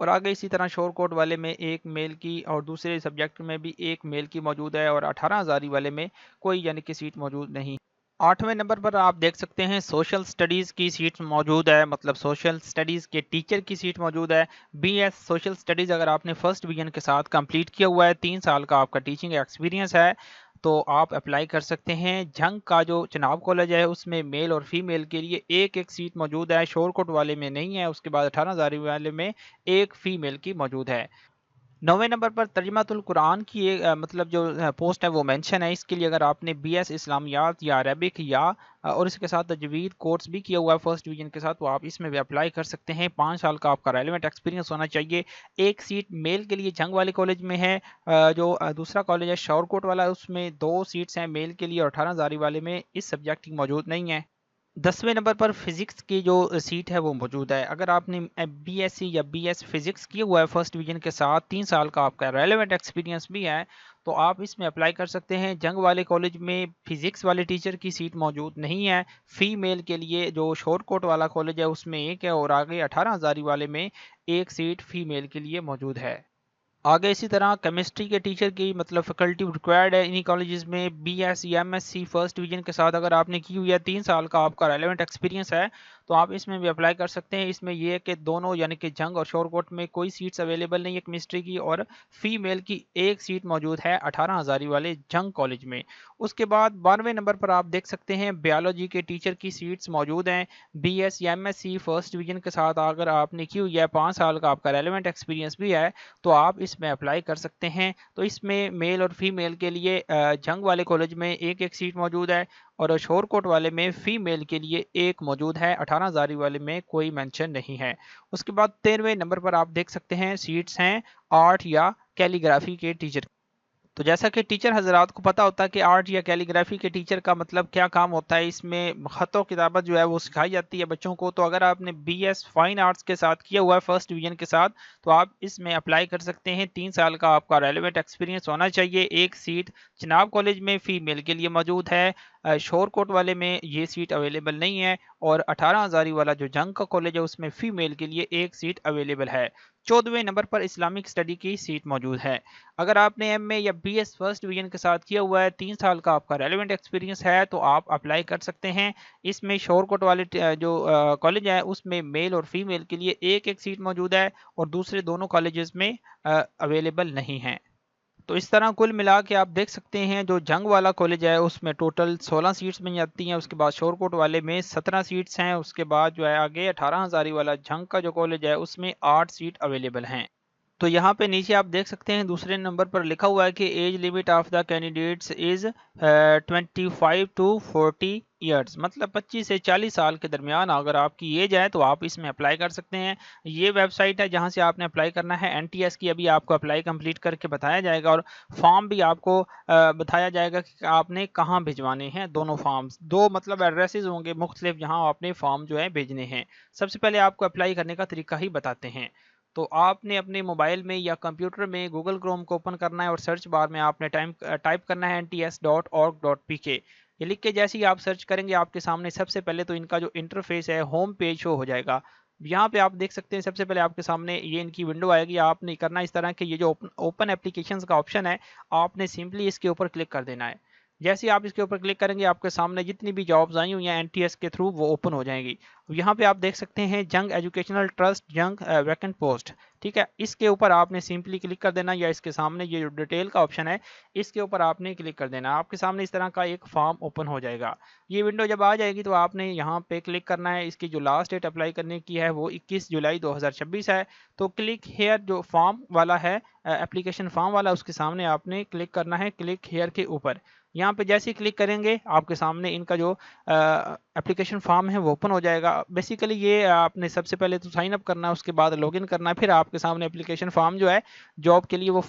اور آگے اسی طرح شور کوٹ والے میں ایک میل کی اور دوسرے سبجیکٹ میں بھی ایک میل کی موجود ہے، اور 18,000 والے میں کوئی یعنی کہ سیٹ موجود نہیں۔ 8ویں نمبر پر آپ دیکھ سکتے ہیں سوشل سٹڈیز کی سیٹ موجود ہے، مطلب سوشل سٹڈیز کے ٹیچر کی سیٹ موجود ہے۔ بی ایس سوشل سٹڈیز اگر آپ نے فرسٹ ڈویژن کے ساتھ کمپلیٹ کیا ہوا ہے، 3 سال کا آپ کا ٹیچنگ ایکسپیرینس ہے، تو آپ اپلائی کر سکتے ہیں۔ جھنگ کا جو چناب کالج ہے اس میں میل اور فیمیل کے لیے ایک ایک سیٹ موجود ہے، شور کوٹ والے میں نہیں ہے، اس کے بعد 18,000 والے میں ایک فیمیل کی موجود ہے۔ 9ویں نمبر پر ترجمۃ القرآن کی ایک مطلب جو پوسٹ ہے وہ مینشن ہے، اس کے لیے اگر آپ نے بی ایس اسلامیات یا عربک یا اور اس کے ساتھ تجوید کورس بھی کیا ہوا ہے فرسٹ ڈویژن کے ساتھ، تو آپ اس میں بھی اپلائی کر سکتے ہیں۔ 5 سال کا آپ کا ریلیونٹ ایکسپیرینس ہونا چاہیے۔ ایک سیٹ میل کے لیے جنگ والے کالج میں ہے، جو دوسرا کالج ہے شور کوٹ والا، اس میں 2 سیٹس ہیں میل کے لیے اور 18,000 والے میں اس سبجیکٹ کی موجود نہیں ہے۔ 10ویں نمبر پر فزکس کی جو سیٹ ہے وہ موجود ہے۔ اگر آپ نے بی ایس سی یا بی ایس فزکس کیا ہوا ہے فرسٹ ڈویژن کے ساتھ، 3 سال کا آپ کا ریلیونٹ ایکسپیرینس بھی ہے، تو آپ اس میں اپلائی کر سکتے ہیں۔ جنگ والے کالج میں فزکس والے ٹیچر کی سیٹ موجود نہیں ہے۔ فی میل کے لیے جو شور کوٹ والا کالج ہے اس میں ایک ہے، اور آگے 18,000 والے میں ایک سیٹ فی میل کے لیے موجود ہے۔ آگے اسی طرح کیمسٹری کے ٹیچر کی مطلب فیکلٹی ریکوائرڈ ہے انہی کالجز میں۔ بی ایس یا M S C first division کے ساتھ اگر آپ نے کی ہوئی ہے، 3 سال کا آپ کا ریلیونٹ ایکسپیرینس ہے، تو آپ اس میں بھی اپلائی کر سکتے ہیں۔ اس میں یہ ہے کہ دونوں یعنی کہ جنگ اور شور کوٹ میں کوئی سیٹس اویلیبل نہیں ہے کیمسٹری کی، اور فی میل کی ایک سیٹ موجود ہے 18,000 والے جنگ کالج میں۔ اس کے بعد 12ویں نمبر پر آپ دیکھ سکتے ہیں بیالوجی کے ٹیچر کی سیٹس موجود ہیں۔ بی ایس یا M S C first division کے ساتھ اگر آپ نے کی ہوئی ہے، 5 سال کا آپ کا ریلیونٹ ایکسپیرینس بھی ہے، تو آپ اس میں اپلائی کر سکتے ہیں۔ تو اس میں میل اور فیمیل کے لیے جنگ والے کالج میں ایک ایک سیٹ موجود ہے، اور شور کوٹ والے میں فیمیل کے لیے ایک موجود ہے، 18,000 والے میں کوئی مینشن نہیں ہے۔ اس کے بعد 13ویں نمبر پر آپ دیکھ سکتے ہیں سیٹس ہیں آرٹ یا کیلیگرافی کے ٹیچر۔ تو جیسا کہ ٹیچر حضرات کو پتا ہوتا ہے کہ آرٹ یا کیلیگرافی کے ٹیچر کا مطلب کیا کام ہوتا ہے، اس میں خط و کتابت جو ہے وہ سکھائی جاتی ہے بچوں کو۔ تو اگر آپ نے بی ایس فائن آرٹس کے ساتھ کیا ہوا ہے فرسٹ ڈویژن کے ساتھ، تو آپ اس میں اپلائی کر سکتے ہیں۔ 3 سال کا آپ کا ریلیونٹ ایکسپیرینس ہونا چاہیے۔ ایک سیٹ چناب کالج میں فیمیل کے لیے موجود ہے، شور کوٹ والے میں یہ سیٹ اویلیبل نہیں ہے، اور 18,000 والا جو جنگ کا کالج ہے اس میں فیمیل کے لیے ایک سیٹ اویلیبل ہے۔ 14ویں نمبر پر اسلامک اسٹڈی کی سیٹ موجود ہے۔ اگر آپ نے ایم اے یا بی ایس فرسٹ ڈویژن کے ساتھ کیا ہوا ہے، 3 سال کا آپ کا ریلیونٹ ایکسپیرینس ہے، تو آپ اپلائی کر سکتے ہیں۔ اس میں شور کوٹ والے جو کالج ہے اس میں میل اور فیمیل کے لیے ایک ایک سیٹ موجود ہے، اور دوسرے دونوں کالجز میں اویلیبل نہیں ہیں۔ تو اس طرح کل ملا کے آپ دیکھ سکتے ہیں جو جنگ والا کالج ہے اس میں ٹوٹل 16 سیٹس بن جاتی ہیں، اس کے بعد شور کوٹ والے میں 17 سیٹس ہیں، اس کے بعد جو ہے آگے 18,000 والا جنگ کا جو کالج ہے اس میں 8 سیٹ اویلیبل ہیں۔ تو یہاں پہ نیچے آپ دیکھ سکتے ہیں دوسرے نمبر پر لکھا ہوا ہے کہ age limit of the candidates is 25 to 40 years, مطلب 25 سے 40 سال کے درمیان اگر آپ کی ایج ہے تو آپ اس میں اپلائی کر سکتے ہیں۔ یہ ویب سائٹ ہے جہاں سے آپ نے اپلائی کرنا ہے۔ این ٹی ایس کی ابھی آپ کو اپلائی کمپلیٹ کر کے بتایا جائے گا، اور فارم بھی آپ کو بتایا جائے گا کہ آپ نے کہاں بھجوانے ہیں۔ دونوں فارمز دو مطلب ایڈریسز ہوں گے مختلف، جہاں آپ نے فارم جو ہے بھیجنے ہیں۔ سب سے پہلے آپ کو اپلائی کرنے کا طریقہ ہی بتاتے ہیں۔ تو آپ نے اپنے موبائل میں یا کمپیوٹر میں گوگل کروم کو اوپن کرنا ہے، اور سرچ بار میں آپ نے ٹائپ کرنا ہے nts.org.pk۔ یہ لکھ کے جیسے ہی آپ سرچ کریں گے آپ کے سامنے سب سے پہلے تو ان کا جو انٹرفیس ہے ہوم پیج شو ہو جائے گا۔ یہاں پہ آپ دیکھ سکتے ہیں سب سے پہلے آپ کے سامنے یہ ان کی ونڈو آئے گی۔ آپ نے کرنا اس طرح کہ یہ جو اوپن اپلیکیشنز کا آپشن ہے، آپ نے سمپلی اس کے اوپر کلک کر دینا ہے۔ جیسے آپ اس کے اوپر کلک کریں گے آپ کے سامنے جتنی بھی جابز آئی ہوئی ہیں این ٹی ایس کے تھرو وہ اوپن ہو جائیں گی۔ یہاں پہ آپ دیکھ سکتے ہیں جنگ ایجوکیشنل ٹرسٹ جنگ ویکنٹ پوسٹ، ٹھیک ہے، اس کے اوپر آپ نے سمپلی کلک کر دینا، یا اس کے سامنے یہ جو ڈیٹیل کا آپشن ہے اس کے اوپر آپ نے کلک کر دینا۔ آپ کے سامنے اس طرح کا ایک فارم اوپن ہو جائے گا۔ یہ ونڈو جب آ جائے گی تو آپ نے یہاں پہ کلک کرنا ہے۔ اس کی جو لاسٹ ڈیٹ اپلائی کرنے کی ہے وہ 21 جولائی 2026 ہے۔ تو کلک ہیئر جو فارم والا ہے، اپلیکیشن فارم والا، اس کے سامنے آپ نے کلک کرنا ہے کلک ہیئر کے اوپر۔ یہاں پہ جیسے ہی کلک کریں گے آپ کے سامنے ان کا جو اپلیکیشن فارم ہے وہ اوپن ہو جائے گا۔ بیسیکلی یہ آپ نے سب سے پہلے تو سائن اپ کرنا ہے، اس کے بعد لاگ ان کرنا ہے، پھر آپ کے سامنے اپلیکیشن فارم جو ہے جاب کے لیے وہ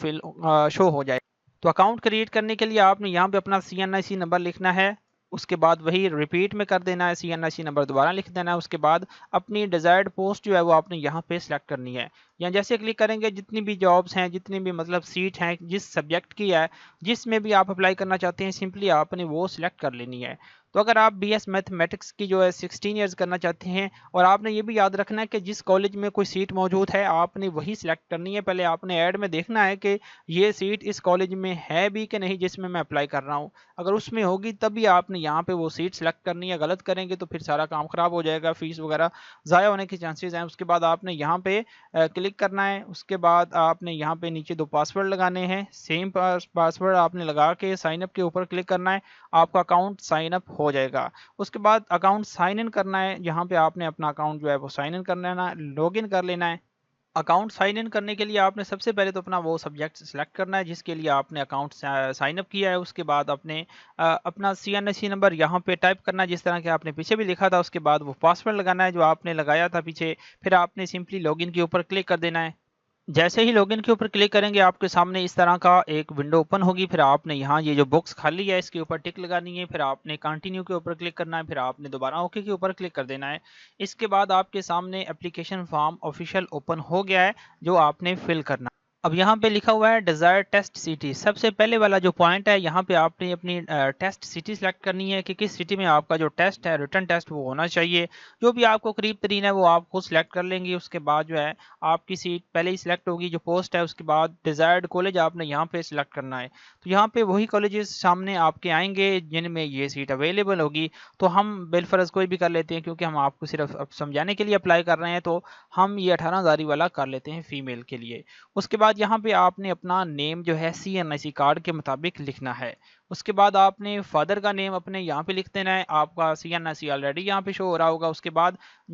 شو ہو جائے گا۔ تو اکاؤنٹ کریٹ کرنے کے لیے آپ نے یہاں پہ اپنا CNIC نمبر لکھنا ہے، اس کے بعد وہی ریپیٹ میں کر دینا ہے، CNIC نمبر دوبارہ لکھ دینا ہے، اس کے بعد اپنی ڈیزائرڈ پوسٹ جو ہے وہ آپ نے یہاں پہ سلیکٹ کرنی ہے۔ یا جیسے کلک کریں گے جتنی بھی جابس ہیں، جتنی بھی مطلب سیٹ ہیں جس سبجیکٹ کی ہے، جس میں بھی آپ اپلائی کرنا چاہتے ہیں، سمپلی آپ نے وہ سلیکٹ کر لینی ہے۔ تو تو اگر آپ بی ایس میتھمیٹکس کی جو ہے 16 ایئرز کرنا چاہتے ہیں، اور آپ نے یہ بھی یاد رکھنا ہے کہ جس کالج میں کوئی سیٹ موجود ہے آپ نے وہی سلیکٹ کرنی ہے. پہلے آپ نے ایڈ میں دیکھنا ہے کہ یہ سیٹ اس کالج میں ہے بھی کہ نہیں جس میں اپلائی کر رہا ہوں. اگر اس میں ہوگی تب بھی آپ نے یہاں پہ وہ سیٹ سلیکٹ کرنی ہے. غلط کریں گے تو پھر سارا کام خراب ہو جائے گا، فیس وغیرہ ضائع ہونے کے چانسز ہیں. اس کے بعد آپ نے یہاں پہ کلک کرنا ہے. اس کے بعد آپ نے یہاں پہ نیچے 2 پاسورڈ لگانے ہیں. سیم پاسورڈ آپ نے لگا کے سائن اپ کے اوپر کلک کرنا ہے. آپ کا اکاؤنٹ سائن اپ ہو جائے گا. اس کے بعد اکاؤنٹ سائن ان کرنا ہے. یہاں پہ آپ نے اپنا اکاؤنٹ جو ہے وہ سائن ان کر لینا، لاگ ان کر لینا ہے. اکاؤنٹ سائن ان کرنے کے لیے آپ نے سب سے پہلے تو اپنا وہ سبجیکٹ سلیکٹ کرنا ہے جس کے لیے آپ نے اکاؤنٹ سائن اپ کیا ہے. اس کے بعد اپنے اپنا CNSE نمبر یہاں پہ ٹائپ کرنا ہے جس طرح کہ آپ نے پیچھے بھی لکھا تھا. اس کے بعد وہ پاسورڈ لگانا ہے جو آپ نے لگایا تھا پیچھے. پھر آپ نے سمپلی لاگ ان کے اوپر کلک کر دینا ہے. جیسے ہی لاگ ان کے اوپر کلک کریں گے آپ کے سامنے اس طرح کا ایک ونڈو اوپن ہوگی. پھر آپ نے یہاں یہ جو باکس خالی ہے اس کے اوپر ٹک لگانی ہے. پھر آپ نے کنٹینیو کے اوپر کلک کرنا ہے. پھر آپ نے دوبارہ اوکے کے اوپر کلک کر دینا ہے. اس کے بعد آپ کے سامنے اپلیکیشن فارم آفیشیل اوپن ہو گیا ہے جو آپ نے فل کرنا. اب یہاں پہ لکھا ہوا ہے ڈیزائر ٹیسٹ سٹی. سب سے پہلے والا جو پوائنٹ ہے یہاں پہ آپ نے اپنی ٹیسٹ سٹی سلیکٹ کرنی ہے کہ کس سٹی میں آپ کا جو ٹیسٹ ہے ریٹن ٹیسٹ وہ ہونا چاہیے. جو بھی آپ کو قریب ترین ہے وہ آپ خود سلیکٹ کر لیں گے. اس کے بعد جو ہے آپ کی سیٹ پہلے ہی سلیکٹ ہوگی جو پوسٹ ہے. اس کے بعد ڈیزائرڈ کالج آپ نے یہاں پہ سلیکٹ کرنا ہے. تو یہاں پہ وہی کالجز سامنے آپ کے آئیں گے جن میں یہ سیٹ اویلیبل ہوگی. تو ہم بالفرض کوئی بھی کر لیتے ہیں کیونکہ ہم آپ کو صرف اب سمجھانے کے لیے اپلائی کر رہے ہیں. تو ہم یہ 18,000 والا کر لیتے ہیں فیمیل کے لیے. اس کے بعد یہاں پہ آپ نے اپنا نیم جو ہے CNSE کارڈ کے مطابق لکھنا ہے. اس کے بعد آپ نے فادر کا نیم اپنے یہاں پہ لکھ دینا ہے. آپ کا CNSE آلریڈی یہاں پہ شو ہو رہا ہوگا. اس کے بعد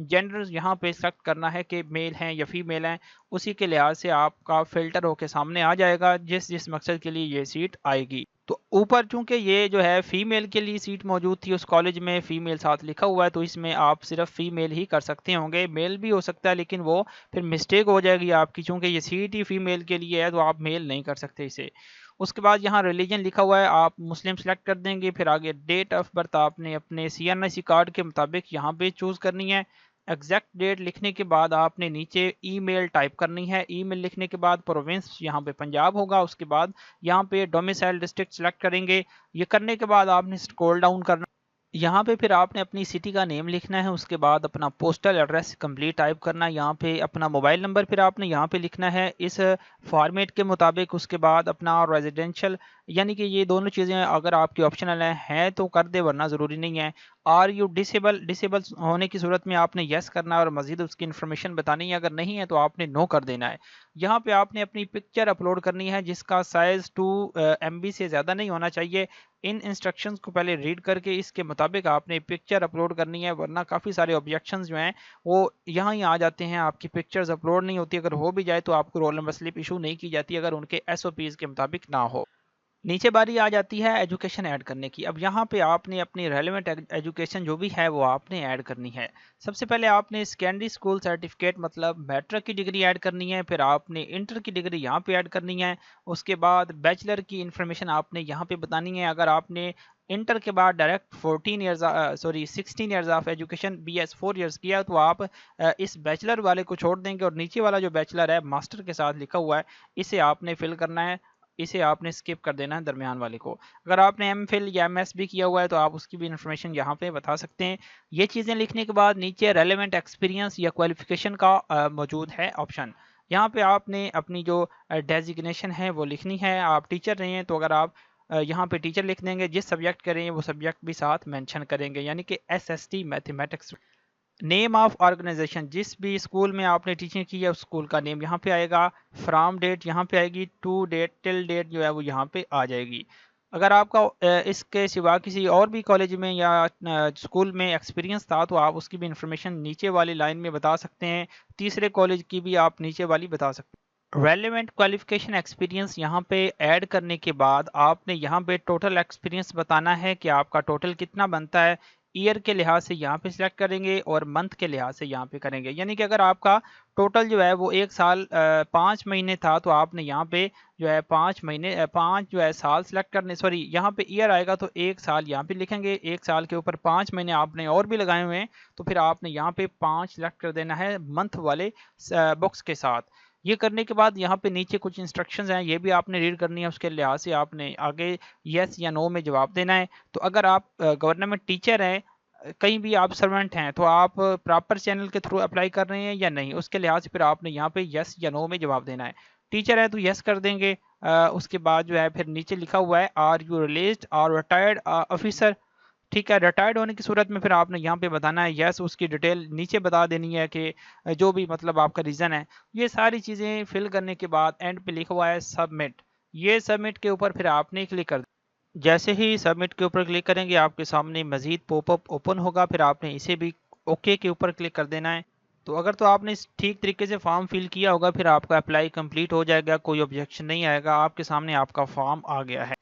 جینڈر یہاں پہ سلیکٹ کرنا ہے کہ میل ہیں یا فیمیل ہیں. اسی کے لحاظ سے آپ کا فلٹر ہو کے سامنے آ جائے گا جس مقصد کے لیے یہ سیٹ آئے گی. تو اوپر چونکہ یہ جو ہے فیمیل کے لیے سیٹ موجود تھی اس کالج میں فیمیل ساتھ لکھا ہوا ہے تو اس میں آپ صرف فیمیل ہی کر سکتے ہوں گے. میل بھی ہو سکتا ہے لیکن وہ پھر مسٹیک ہو جائے گی آپ کی چونکہ یہ سیٹ ہی فیمیل کے لیے ہے تو آپ میل نہیں کر سکتے اسے. اس کے بعد یہاں ریلیجن لکھا ہوا ہے آپ مسلم سلیکٹ کر دیں گے. پھر آگے ڈیٹ آف برتھ آپ نے اپنے CNSE کارڈ کے مطابق یہاں پہ چوز کرنی ہے. ایگزیکٹ ڈیٹ لکھنے کے بعد آپ نے نیچے ای میل ٹائپ کرنی ہے. ای میل لکھنے کے بعد پروونس یہاں پہ پنجاب ہوگا. اس کے بعد یہاں پہ ڈومیسائل ڈسٹرکٹ سلیکٹ کریں گے. یہ کرنے کے بعد آپ نے اسکرول ڈاؤن کرنا. یہاں پہ پھر آپ نے اپنی سٹی کا نیم لکھنا ہے. اس کے بعد اپنا پوسٹل ایڈریس کمپلیٹ ٹائپ کرنا ہے. یہاں پہ اپنا موبائل نمبر پھر آپ نے یہاں پہ لکھنا ہے اس فارمیٹ کے مطابق. اس کے بعد اپنا ریزیڈینشل یعنی کہ یہ دونوں چیزیں اگر آپ کی آپشنل ہیں تو کر دے ورنہ ضروری نہیں ہے. آر یو ڈسیبل ہونے کی صورت میں آپ نے یس کرنا ہے اور مزید اس کی انفارمیشن بتانی ہے. اگر نہیں ہے تو آپ نے نو کر دینا ہے. یہاں پہ آپ نے اپنی پکچر اپلوڈ کرنی ہے جس کا سائز 2 MB سے زیادہ نہیں ہونا چاہیے. ان انسٹرکشنز کو پہلے ریڈ کر کے اس کے مطابق آپ نے پکچر اپلوڈ کرنی ہے ورنہ کافی سارے آبجیکشنز جو ہیں وہ یہاں ہی آ جاتے ہیں. آپ کی پکچرز اپلوڈ نہیں ہوتی. اگر ہو بھی جائے تو آپ کو رول نمبر سلپ ایشو نہیں کی جاتی اگر ان کے SOPs کے مطابق نہ ہو. نیچے باری آ جاتی ہے ایجوکیشن ایڈ کرنے کی. اب یہاں پہ آپ نے اپنی ریلیونٹ ایجوکیشن جو بھی ہے وہ آپ نے ایڈ کرنی ہے. سب سے پہلے آپ نے سیکنڈری اسکول سرٹیفکیٹ مطلب میٹرک کی ڈگری ایڈ کرنی ہے. پھر آپ نے انٹر کی ڈگری یہاں پہ ایڈ کرنی ہے. اس کے بعد بیچلر کی انفارمیشن آپ نے یہاں پہ بتانی ہے. اگر آپ نے انٹر کے بعد direct 16 years of education BS 4 years کیا تو آپ اس بیچلر والے کو چھوڑ دیں گے اور نیچے والا جو بیچلر ہے ماسٹر کے ساتھ لکھا ہوا ہے اسے آپ نے فل کرنا ہے. اسے آپ نے اسکپ کر دینا ہے درمیان والے کو. اگر آپ نے MPhil یا MS بھی کیا ہوا ہے تو آپ اس کی بھی انفارمیشن یہاں پہ بتا سکتے ہیں. یہ چیزیں لکھنے کے بعد نیچے ریلیونٹ ایکسپیرینس یا کوالیفیکیشن کا موجود ہے آپشن. یہاں پہ آپ نے اپنی جو ڈیزگنیشن ہے وہ لکھنی ہے. آپ ٹیچر رہے ہیں تو اگر آپ یہاں پہ ٹیچر لکھ دیں گے جس سبجیکٹ کریں وہ سبجیکٹ بھی ساتھ مینشن کریں گے یعنی کہ SST mathematics. Name of organization جس بھی اسکول میں آپ نے ٹیچنگ کی ہے اس اسکول کا نیم یہاں پہ آئے گا. فرام ڈیٹ یہاں پہ آئے گی. ٹو ڈیٹ ٹل ڈیٹ جو ہے وہ یہاں پہ آ جائے گی. اگر آپ کا اس کے سوا کسی اور بھی کالج میں یا اسکول میں ایکسپیرینس تھا تو آپ اس کی بھی انفارمیشن نیچے والی لائن میں بتا سکتے ہیں. تیسرے کالج کی بھی آپ نیچے والی بتا سکتے ہیں. ریلیونٹ کوالیفیکیشن ایکسپیرینس یہاں پہ ایڈ کرنے کے بعد آپ نے یہاں پہ ٹوٹل ایکسپیرینس بتانا ہے کہ آپ کا ٹوٹل کتنا بنتا ہے. ایئر کے لحاظ سے یہاں پہ سلیکٹ کریں گے اور منتھ کے لحاظ سے یہاں پہ کریں گے. یعنی کہ اگر آپ کا ٹوٹل جو ہے وہ 1 سال 5 مہینے تھا تو آپ نے یہاں پہ جو ہے 5 جو ہے سال سلیکٹ کرنے یہاں پہ ایئر آئے گا تو 1 سال یہاں پہ لکھیں گے. 1 سال کے اوپر 5 مہینے آپ نے اور بھی لگائے ہوئے ہیں تو پھر آپ نے یہاں پہ 5 سلیکٹ کر دینا ہے منتھ والے باکس کے ساتھ. یہ کرنے کے بعد یہاں پہ نیچے کچھ انسٹرکشنز ہیں، یہ بھی آپ نے ریڈ کرنی ہے، اس کے لحاظ سے آپ نے آگے یس یا نو میں جواب دینا ہے۔ تو اگر آپ گورنمنٹ ٹیچر ہیں، کہیں بھی آپ سرونٹ ہیں، تو آپ پراپر چینل کے تھرو اپلائی کر رہے ہیں یا نہیں، اس کے لحاظ سے پھر آپ نے یہاں پہ یس یا نو میں جواب دینا ہے۔ ٹیچر ہے تو یس کر دیں گے۔ اس کے بعد جو ہے پھر نیچے لکھا ہوا ہے آر یو ریلیزڈ اور ریٹائرڈ آفیسر، ٹھیک ہے، ریٹائرڈ ہونے کی صورت میں پھر آپ نے یہاں پہ بتانا ہے یس، اس کی ڈیٹیل نیچے بتا دینی ہے کہ جو بھی مطلب آپ کا ریزن ہے۔ یہ ساری چیزیں فل کرنے کے بعد اینڈ پہ لکھا ہوا ہے سبمٹ، یہ سبمٹ کے اوپر پھر آپ نے کلک کر دیں۔ جیسے ہی سبمٹ کے اوپر کلک کریں گے آپ کے سامنے مزید پاپ اپ اوپن ہوگا، پھر آپ نے اسے بھی اوکے کے اوپر کلک کر دینا ہے۔ تو اگر تو آپ نے ٹھیک طریقے سے فارم فل کیا ہوگا، پھر آپ کا اپلائی کمپلیٹ ہو جائے گا، کوئی آبجیکشن نہیں آئے گا، آپ کے سامنے آپ کا فارم آ گیا ہے۔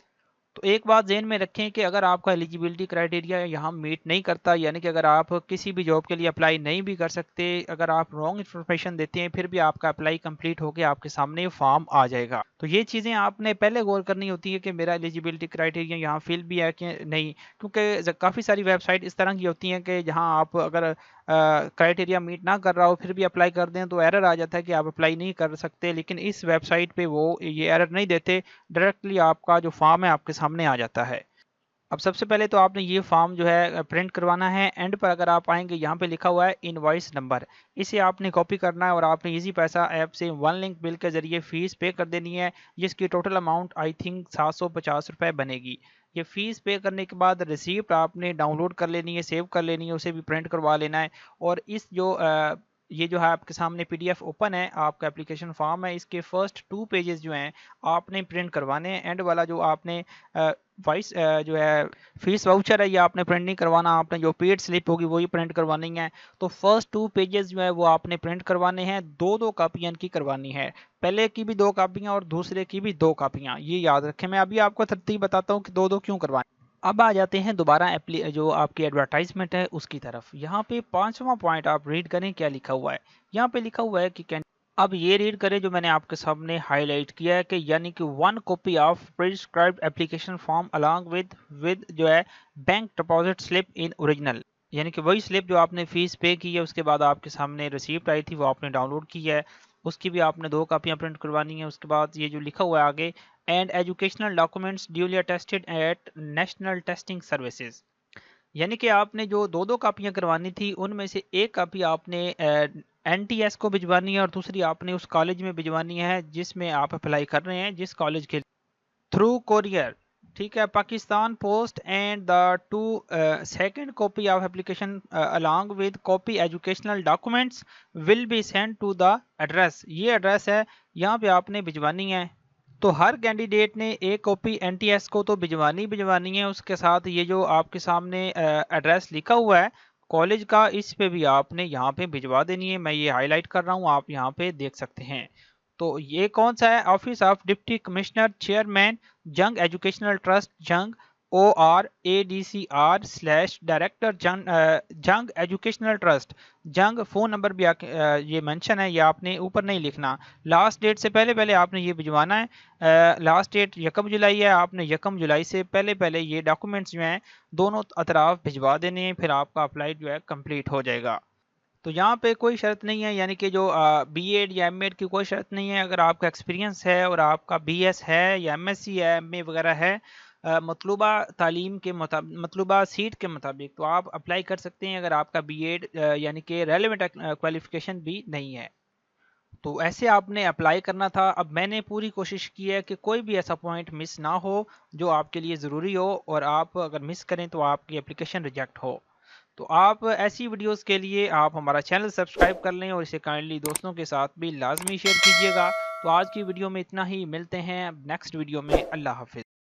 تو ایک بات ذہن میں رکھیں کہ اگر آپ کا ایلیجیبلٹی کرائٹیریا یہاں میٹ نہیں کرتا، یعنی کہ اگر آپ کسی بھی جاب کے لیے اپلائی نہیں بھی کر سکتے، اگر آپ رانگ انفارمیشن دیتے ہیں، پھر بھی آپ کا اپلائی کمپلیٹ ہو کے آپ کے سامنے فارم آ جائے گا۔ تو یہ چیزیں آپ نے پہلے غور کرنی ہوتی ہے کہ میرا ایلیجیبلٹی کرائٹیریا یہاں فل بھی ہے کہ نہیں، کیونکہ کافی ساری ویب سائٹ اس طرح کی ہوتی ہیں کہ جہاں آپ اگر کرائٹیریا میٹ نہ کر رہا ہو پھر بھی اپلائی کر دیں تو ایرر آ جاتا ہے کہ آپ اپلائی نہیں کر سکتے، لیکن اس ویب سائٹ پہ وہ یہ ایرر نہیں دیتے، ڈائریکٹلی آپ کا جو فارم ہے آپ کے سامنے آ جاتا ہے۔ اب سب سے پہلے تو آپ نے یہ فارم جو ہے پرنٹ کروانا ہے۔ اینڈ پر اگر آپ آئیں گے یہاں پہ لکھا ہوا ہے انوائس نمبر، اسے آپ نے کاپی کرنا ہے اور آپ نے ایزی پیسہ ایپ سے ون لنک بل کے ذریعے فیس پے کر دینی ہے، جس کی ٹوٹل اماؤنٹ آئی تھنک 750 روپے بنے گی۔ یہ فیس پے کرنے کے بعد ریسیپٹ آپ نے ڈاؤن لوڈ کر لینی ہے، سیو کر لینی ہے، اسے بھی پرنٹ کروا لینا ہے۔ اور اس جو یہ جو ہے آپ کے سامنے پی ڈی ایف اوپن ہے، آپ کا اپلیکیشن فارم ہے، اس کے فرسٹ 2 پیجز جو ہیں آپ نے پرنٹ کروانے ہیں۔ اینڈ والا جو آپ نے وائس جو ہے فیس واؤچر ہے، یہ آپ نے پرنٹ نہیں کروانا، آپ نے جو پیڈ سلپ ہوگی وہی پرنٹ کروانی ہے۔ تو فرسٹ 2 پیجز جو ہے وہ آپ نے پرنٹ کروانے ہیں، 2 کاپیاں ان کی کروانی ہے، پہلے کی بھی 2 کاپیاں اور دوسرے کی بھی 2 کاپیاں، یہ یاد رکھیں۔ میں ابھی آپ کو ترتیب بتاتا ہوں کہ 2 کیوں کروانی۔ اب آ جاتے ہیں دوبارہ جو آپ کی ایڈورٹائزمنٹ ہے اس کی طرف۔ یہاں پہ 5واں پوائنٹ آپ ریڈ کریں کیا لکھا ہوا ہے۔ یہاں پہ لکھا ہوا ہے کہ اب یہ ریڈ کریں جو میں نے آپ کے سامنے ہائی لائٹ کیا ہے، کہ یعنی کہ 1 copy of prescribed application form along with جو ہے بینک ڈپازٹ سلپ ان اوریجنل، یعنی کہ وہی سلپ جو آپ نے فیس پے کی ہے، اس کے بعد آپ کے سامنے ریسیپٹ آئی تھی وہ آپ نے ڈاؤن لوڈ کی ہے، اس کی بھی آپ نے 2 کاپیاں پرنٹ کروانی ہیں۔ اس کے بعد یہ جو لکھا ہوا ہے آگے and educational documents duly attested at national testing services, یعنی کہ آپ نے جو 2 کاپیاں کروانی تھی ان میں سے ایک کاپی آپ نے این ٹی ایس کو بھجوانی ہے اور دوسری آپ نے اس کالج میں بھجوانی ہے جس میں آپ اپلائی کر رہے ہیں، جس کالج کے تھرو کوریئر، ٹھیک ہے، Pakistan post and the two second copy of application along with copy educational documents will be sent to the address، یہ ایڈریس ہے یہاں پہ آپ نے بھجوانی ہے۔ تو ہر کینڈیڈیٹ نے ایک کاپی این ٹی ایس کو تو بھجوانی ہے، اس کے ساتھ یہ جو آپ کے سامنے ایڈریس لکھا ہوا ہے کالج کا، اس پہ بھی آپ نے یہاں پہ بھجوا دینی ہے۔ میں یہ ہائی لائٹ کر رہا ہوں، آپ یہاں پہ دیکھ سکتے ہیں۔ تو یہ کون سا ہے؟ Office of deputy commissioner chairman جنگ ایجوکیشنل ٹرسٹ جنگ ORADCR/ ڈائریکٹر جنگ ایجوکیشنل ٹرسٹ جنگ۔ فون نمبر بھی یہ مینشن ہے، یہ آپ نے اوپر نہیں لکھنا، لاسٹ ڈیٹ سے پہلے آپ نے یہ بھجوانا ہے۔ لاسٹ ڈیٹ 1 جولائی ہے، آپ نے 1 جولائی سے پہلے یہ ڈاکومنٹس جو ہیں دونوں اطراف بھجوا دینے ہیں، پھر آپ کا اپلائی جو ہے کمپلیٹ ہو جائے گا۔ تو یہاں پہ کوئی شرط نہیں ہے، یعنی کہ جو بی ایڈ یا ایم ایڈ کی کوئی شرط نہیں ہے، اگر آپ کا ایکسپیرینس ہے اور آپ کا بی ایس ہے یا ایم ایس سی ہے، ایم اے وغیرہ ہے، مطلوبہ تعلیم کے مطابق، مطلوبہ سیٹ کے مطابق، تو آپ اپلائی کر سکتے ہیں اگر آپ کا بی ایڈ یعنی کہ ریلیونٹ کوالیفیکیشن بھی نہیں ہے۔ تو ایسے آپ نے اپلائی کرنا تھا۔ اب میں نے پوری کوشش کی ہے کہ کوئی بھی ایسا پوائنٹ مس نہ ہو جو آپ کے لیے ضروری ہو، اور آپ اگر مس کریں تو آپ کی اپلیکیشن ریجیکٹ ہو۔ تو آپ ایسی ویڈیوز کے لیے آپ ہمارا چینل سبسکرائب کر لیں اور اسے کائنڈلی دوستوں کے ساتھ بھی لازمی شیئر کیجیے گا۔ تو آج کی ویڈیو میں اتنا ہی، ملتے ہیں نیکسٹ ویڈیو میں، اللہ حافظ۔